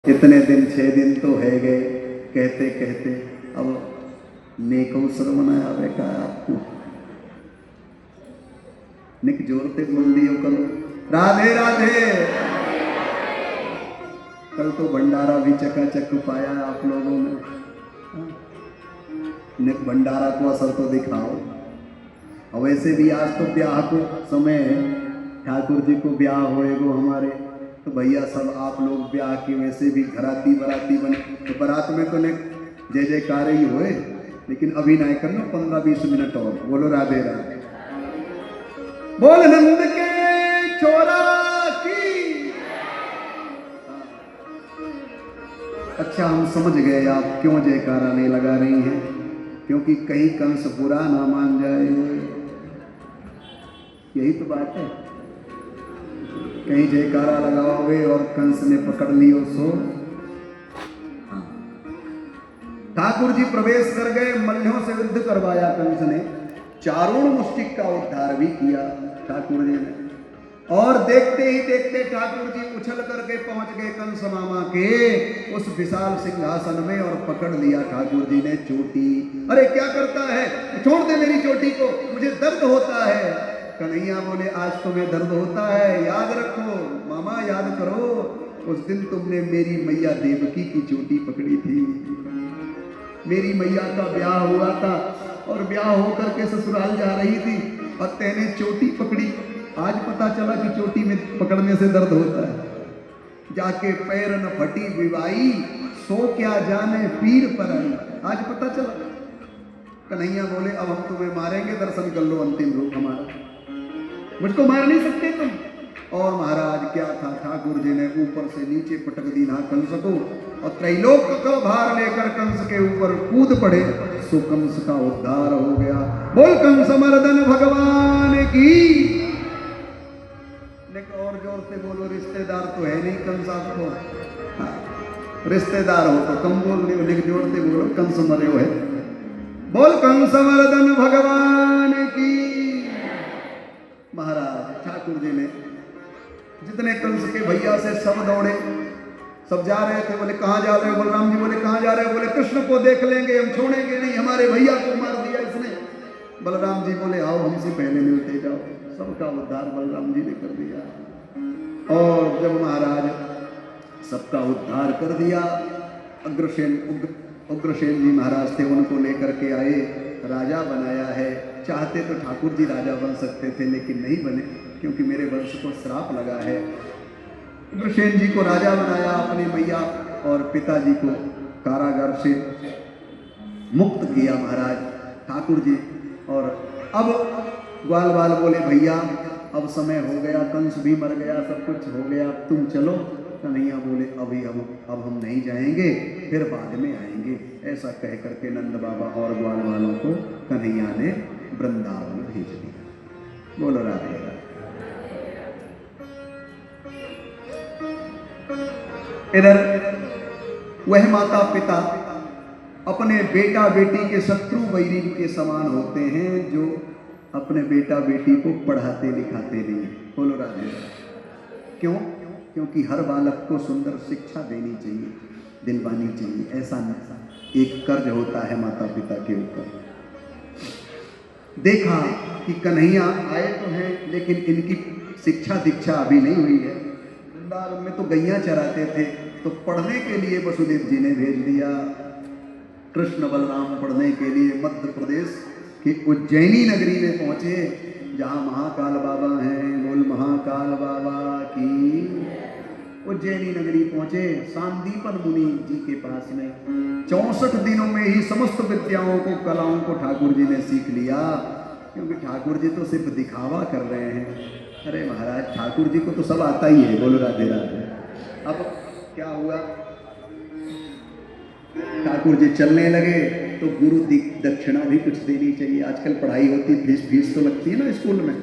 इतने दिन 6 दिन तो है गए कहते कहते, अब नेक अवसर बनाया बेटा आपको, निक जोरते बोल दियो करो राधे राधे। कल तो भंडारा भी चकाचक पाया आप लोगों ने, निक भंडारा को असर तो दिखाओ। और वैसे भी आज तो ब्याह को समय है, ठाकुर जी को ब्याह होएगो हमारे, तो भैया सब आप लोग ब्याह की वैसे भी घराती बराती बने, तो बारात में तो ने जय जयकार ही होए, लेकिन अभी ना करना 15-20 मिनट और बोलो राधे राधे। बोल नंद के छोरा की। अच्छा हम समझ गए आप क्यों जयकारा नहीं लगा रही हैं, क्योंकि कहीं कंस बुरा ना मान जाए, यही तो बात है। कहीं जयकारा लगाओगे और कंस ने पकड़ लियो सो। ठाकुर जी प्रवेश कर गए, मल्लों से युद्ध करवाया कंस ने, चारों मुष्टिक का उद्धार भी किया ठाकुर जी ने। और देखते ही देखते ठाकुर जी उछल करके पहुंच गए कंस मामा के उस विशाल सिंहासन में और पकड़ लिया ठाकुर जी ने चोटी। अरे क्या करता है, छोड़ दे मेरी चोटी को, मुझे दर्द होता है। कन्हैया बोले आज तुम्हें दर्द होता है, याद रखो मामा, याद करो उस दिन तुमने मेरी मैया देवकी की चोटी पकड़ी थी। मेरी मैया का ब्याह हुआ था और ब्याह होकर के ससुराल जा रही थी और तेने चोटी पकड़ी। आज पता चला कि चोटी में पकड़ने से दर्द होता है। जाके पैर न फटी विवाई, सो क्या जाने पीर पर आई। आज पता चला। कन्हैया बोले अब हम तुम्हें मारेंगे, दर्शन कर लो अंतिम रूप हमारा, मुझको मार नहीं सकते तुम। और महाराज क्या था, ठाकुर जी ने ऊपर से नीचे पटक दी ना कंस को, और त्रैलोक का भार लेकर कंस के ऊपर कूद पड़े, सो कंस का उद्धार हो गया। बोल कंस मर्दन भगवान की। लेकिन और जोर से बोलो, रिश्तेदार तो है नहीं कंस आपको, रिश्तेदार हो तो कम बोल रहे हो, लेकिन जोर से बोलो कंस मरे हो है। बोल कंस मर्दन भगवान की। महाराज ठाकुर जी ने जितने कंस के भैया से सब दौड़े, सब जा रहे थे। बोले कहाँ जा रहे हो? बलराम जी बोले कहाँ जा रहे हो? बोले कृष्ण को देख लेंगे, हम छोड़ेंगे नहीं, हमारे भैया को मार दिया इसने। बलराम जी बोले आओ हमसे पहले मिलते जाओ। सबका उद्धार बलराम जी ने कर दिया। और जब महाराज सबका उद्धार कर दिया, उग्रसेन जी महाराज थे, उनको लेकर के आए, राजा बनाया है। चाहते तो ठाकुर जी राजा बन सकते थे, लेकिन नहीं बने, क्योंकि मेरे वंश को श्राप लगा है। उग्रसेन जी को राजा बनाया, अपनी मैया और पिताजी को कारागार से मुक्त किया महाराज ठाकुर जी। और अब ग्वाल बाल बोले भैया अब समय हो गया, कंस भी मर गया, सब कुछ हो गया, तुम चलो। कन्हैया बोले अभी अब हम नहीं जाएंगे, फिर बाद में आएंगे। ऐसा कह करके नंद बाबा और ग्वाल वालों को कन्हैया ने वृंदावन भेज दिया। बोलो राधे राधे। इधर वह माता पिता अपने बेटा बेटी के शत्रु वैरी के समान होते हैं, जो अपने बेटा बेटी को पढ़ाते लिखाते नहीं। बोलो राधे राधे। क्यों? क्योंकि हर बालक को सुंदर शिक्षा देनी चाहिए, दिलवानी चाहिए, ऐसा एक कर्ज होता है माता पिता के ऊपर। देखा कि कन्हैया आए तो हैं, लेकिन इनकी शिक्षा दीक्षा अभी नहीं हुई है। वृंदावन में तो गैया चराते थे, तो पढ़ने के लिए वसुदेव जी ने भेज दिया कृष्ण बलराम पढ़ने के लिए मध्य प्रदेश की उज्जैनी नगरी में पहुंचे, जहां महाकाल बाबा हैं। बोल महाकाल बाबा की। उज्जैनी नगरी पहुंचे, सांदीपन मुनि जी के पास में 64 दिनों में ही समस्त विद्याओं को, कलाओं को ठाकुर जी ने सीख लिया। क्योंकि ठाकुर जी तो सिर्फ दिखावा कर रहे हैं। अरे महाराज ठाकुर जी को तो सब आता ही है। बोलो राधे राधे। अब क्या हुआ, ठाकुर जी चलने लगे तो गुरु दक्षिणा भी कुछ देनी चाहिए। आजकल पढ़ाई होती, फीस तो लगती है ना स्कूल में,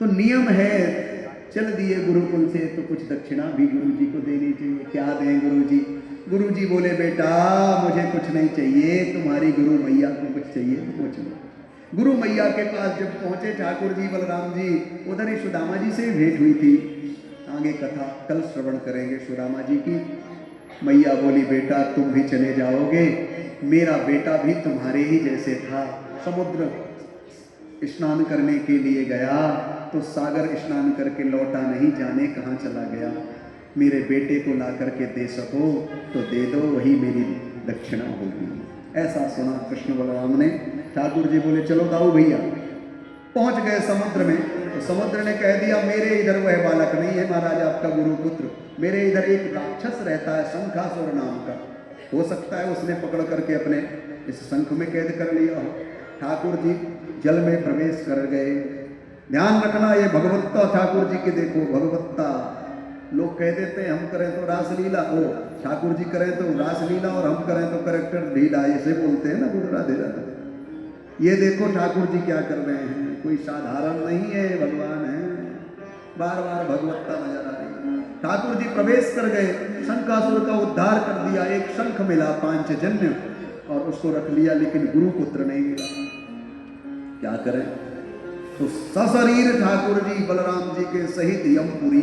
तो नियम है, चल दिए गुरुकुल से तो कुछ दक्षिणा भी गुरु जी को देनी चाहिए। क्या दें गुरु जी? गुरु जी बोले बेटा मुझे कुछ नहीं चाहिए, तुम्हारी गुरु मैया को कुछ चाहिए तो पूछ लो। गुरु मैया के पास जब पहुंचे ठाकुर जी बलराम जी, उधर ही सुदामा जी से भेंट हुई थी। आगे कथा कल श्रवण करेंगे सुदामा जी की। मैया बोली बेटा तुम भी चले जाओगे, मेरा बेटा भी तुम्हारे ही जैसे था। समुद्र स्नान करने के लिए गया तो सागर स्नान करके लौटा नहीं, जाने कहाँ चला गया। मेरे बेटे को ला करके दे सको तो दे दो, वही मेरी दक्षिणा होगी। ऐसा सुना कृष्ण बलराम ने। ठाकुर जी बोले चलो दाऊ भैया। पहुंच गए समुद्र में तो समुद्र ने कह दिया मेरे इधर वह बालक नहीं है महाराज आपका गुरुपुत्र, मेरे इधर एक राक्षस रहता है शंखासुर नाम का, हो सकता है उसने पकड़ करके अपने इस शंख में कैद कर लिया हो। ठाकुर जी जल में प्रवेश कर गए। ध्यान रखना ये भगवत्ता ठाकुर जी के, देखो भगवत्ता। लोग कह देते हैं हम करें तो रासलीला, ओ ठाकुर जी करें तो रासलीला और हम करें तो करेक्टर ढीला, ऐसे बोलते हैं ना गुरु राधे राधे। ये देखो ठाकुर जी क्या कर रहे हैं, कोई साधारण नहीं है, भगवान है। बार बार भगवत्ता नजर आ रही है। ठाकुर जी प्रवेश कर गए, शंखासुर का उद्धार कर दिया। एक शंख मिला पांचजन्य और उसको रख लिया, लेकिन गुरुपुत्र नहीं मिला। क्या करें? तो सशरीर ठाकुर जी बलराम जी के सहित यमपुरी